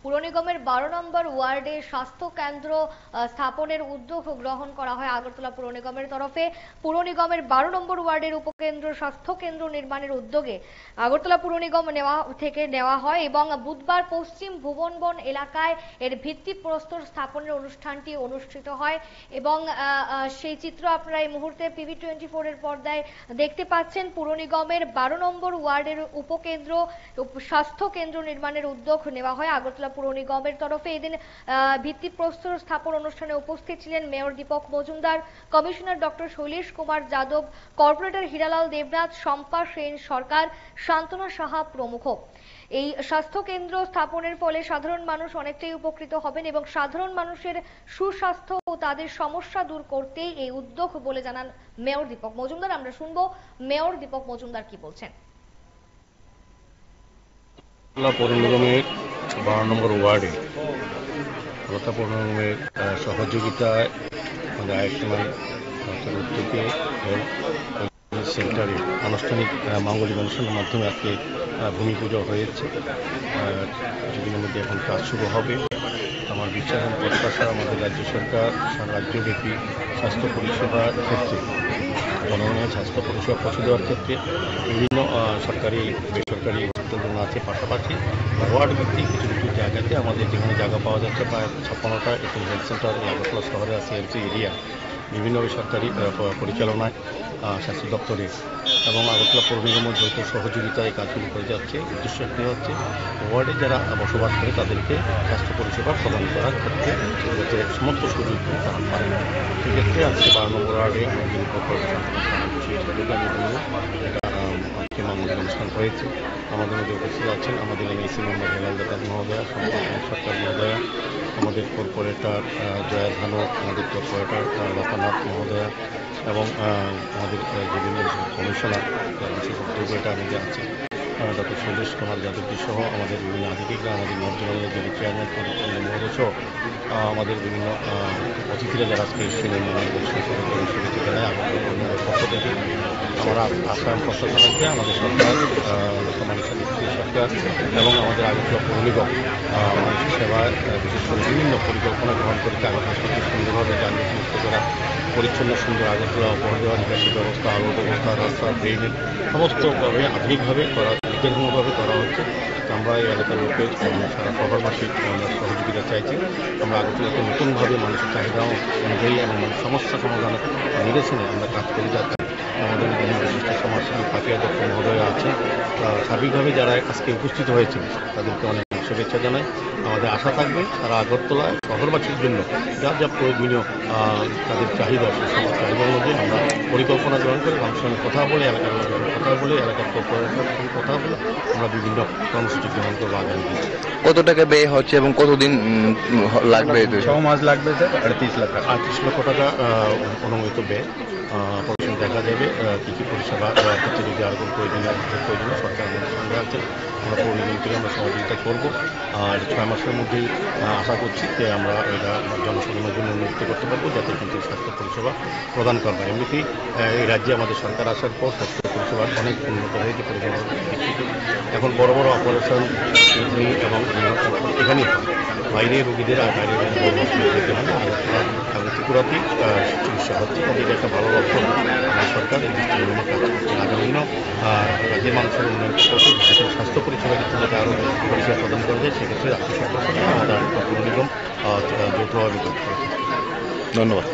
পুর নিগমের 12 নম্বর ওয়ার্ডে স্বাস্থ্য কেন্দ্র স্থাপনের উদ্যোগ গ্রহণ করা হয় আগরতলা পুর নিগমের তরফে। পুর নিগমের 12 নম্বর ওয়ার্ডের উপকেন্দ্র স্বাস্থ্য কেন্দ্র নির্মাণের উদ্যোগে আগরতলা পুর নিগম নেওয়া হয় এবং বুধবার পশ্চিম ভুবনবন এলাকায় এর ভিত্তিপ্রস্তর স্থাপনের অনুষ্ঠানটি অনুষ্ঠিত হয় এবং সেই চিত্র আপনারা এই মুহূর্তে PV24 এর পর্দায় দেখতে পাচ্ছেন। পুর নিগমের 12 নম্বর ওয়ার্ডের উপকেন্দ্র স্বাস্থ্য কেন্দ্র নির্মাণের উদ্যোগ নেওয়া হয় আগরতলা পুর নিগমের তরফে। এদিন ভিত্তিপ্রস্তর স্থাপন অনুষ্ঠানে উপস্থিত ছিলেন mayor Dipak Majumdar, commissioner doctor Shailesh Kumar Yadav, corporator Hiralal Debnath, Shampa Sen Sarkar, Shantana Saha প্রমুখ। এই স্বাস্থ্য কেন্দ্র স্থাপনের ফলে সাধারণ মানুষ অনেকটাই উপকৃত হবেন এবং সাধারণ মানুষের সুস্বাস্থ্য ও তাদের সমস্যা দূর করতেই এই উদ্যোগ বলে জানান মেয়র দীপক মজুমদার। আমরা শুনবো মেয়র দীপক মজুমদার কি বলছেন। পৌর নিগমের 12 নম্বর ওয়ার্ডে পৌর নিগমের সহযোগিতায় আমাদের আয়ুষ্মান উদ্যোগে সেন্টারে আনুষ্ঠানিক মাঙ্গলিক অনুষ্ঠানের মাধ্যমে আজকে ভূমি পুজো হয়েছে। কিছুদিনের মধ্যে এখন কাজ শুরু হবে। আমার বিশ্বাস এবং প্রত্যাশা আমাদের রাজ্য সরকার সারা রাজ্যব্যাপী স্বাস্থ্য পরিষেবার ক্ষেত্রে জনগণের স্বাস্থ্য পরিষেবা পৌঁছে দেওয়ার ক্ষেত্রে বিভিন্ন সরকারি বেসরকারি হসপিটাল আছে, পাশাপাশি ওয়ার্ড ভিত্তিক কিছু কিছু জায়গাতে আমাদের যেখানে জায়গা পাওয়া যাচ্ছে প্রায় 56টা একটি হেলথ সেন্টার আগরতলা শহরে আছে হেলথ এরিয়া বিভিন্ন সরকারি পরিচালনায় স্বাস্থ্য দপ্তরে এবং আগরতলা পৌর নিগমের যৌথ সহযোগিতায় কাজগুলি করে যাচ্ছে। উদ্দেশ্য একটি হচ্ছে ওয়ার্ডে যারা বসবাস করে তাদেরকে স্বাস্থ্য পরিষেবা প্রদান করার ক্ষেত্রে যাতে সমস্ত সুযোগ তারা পায়। সেক্ষেত্রে আজকে 12 নম্বর ওয়ার্ডে আজকে মাঙ্গলিক অনুষ্ঠান হয়েছে। আমাদের মধ্যে উপস্থিত আছেন আমাদের এমএসি মেম্বার হীরালাল দেবনাথ মহোদয়া, শম্পা সেন সরকার মহোদয়া, আমাদের কর্পোরেটর জয়া ধানু, আমাদের কর্পোরেটর লতানাথ মহোদয়া এবং আমাদের বিভিন্ন কমিশনার বিশেষ উদ্যোগটা আমাদের আছে ডক্টর শৈলেশ কুমার যাদবজি সহ আমাদের বিভিন্ন আধিকারিকরা, আমাদের নবজনের যিনি চেয়ারম্যান পরিচালনা মহোদয় সহ আমাদের বিভিন্ন অতিথিরা যারা আজকে এসেছিলেন বিশ্ববিদ্যালয়ে আগরতলা পক্ষ থেকে আমরা আশা প্রত্যাশা থাকবে আমাদের সরকার মানুষের সরকার এবং আমাদের আগরতলা পৌর নিগম মানুষের সেবায় বিশেষ করে বিভিন্ন পরিকল্পনা গ্রহণ করেছে আগরতলা সরকার সুন্দরভাবে যানজট মুক্ত করা, পরিচ্ছন্ন সুন্দর আগরতলা উপহার নিকাশি ব্যবস্থা, আলো ব্যবস্থা, রাস্তা, ড্রেনেজ সমস্তভাবে আধুনিকভাবে করা বিজ্ঞানমূলকভাবে করা হচ্ছে। আমরা এই এলাকার লোকের সারা শহরবাসীর আমরা সহযোগিতা চাইছি। আমরা আগরতলাকে নতুনভাবে মানুষের চাহিদা অনুযায়ী এবং সমস্যা সমাধানের নিরসনে আমরা কাজ করে যাচ্ছি। আমাদের বিভিন্ন বিশিষ্ট সমাজসেবী পাপিয়া দত্ত মহোদয় আছে, সার্বিকভাবে যারা আজকে উপস্থিত হয়েছে তাদেরকে অনেক শুভেচ্ছা জানাই। আমাদের আশা থাকবে তারা আগরতলায় শহরবাসীর জন্য যা যা প্রয়োজনীয় তাদের চাহিদা সেই সমস্ত চাহিদা অনুযায়ী আমরা পরিকল্পনা গ্রহণ করে মানুষের সঙ্গে কথা বলে এলাকার লোকের কথা বলে এলাকার কর্পোরেশনের সঙ্গে কথা বলে আমরা বিভিন্ন কর্মসূচি গ্রহণ করবো আগামী দিন। কত টাকা ব্যয় হচ্ছে এবং কতদিন লাগবে? 6 মাস লাগবে স্যার। 38 লক্ষ টাকা অনুমোদিত ব্যয়। পরিশ্রম দেখা যাবে কী কী পরিষেবা দেওয়ার ক্ষেত্রে যদি আরও প্রয়োজনীয় সরকার আমাদের সঙ্গে আছে। আমরা পৌর নিগম থেকে আমরা সহযোগিতা করবো আর 6 মাসের মধ্যেই আশা করছি যে আমরা এটা জনসাধারণের জন্য উন্নত করতে পারবো যাতে কিন্তু স্বাস্থ্য পরিষেবা প্রদান করবো। এমনিতেই এই রাজ্যে আমাদের সরকার আসার পর স্বাস্থ্য পরিষেবা অনেক উন্নত হয়েছে পরিষেবা এখন বড় বড় অপারেশন কিডনি এবং এখানেই হয়, বাইরে রোগীদের আর বাইরে বড় হসপিটালে যেতে হয় না, ত্রিপুরাতেই চিকিৎসা হচ্ছে। তাদের একটা ভালো লক্ষ্য আমাদের সরকার এই দৃষ্টিভঙ্গি কাজ করছে। আগামী দিনও রাজ্যের মানুষের উন্নয়ন করতে স্বাস্থ্য পরিষেবা ক্ষেত্রে যাতে আরও পরিষেবা প্রদান করা যায় সেক্ষেত্রে রাজ্য সরকার আমাদের পৌর নিগম যৌথভাবে কাজ করে। ধন্যবাদ।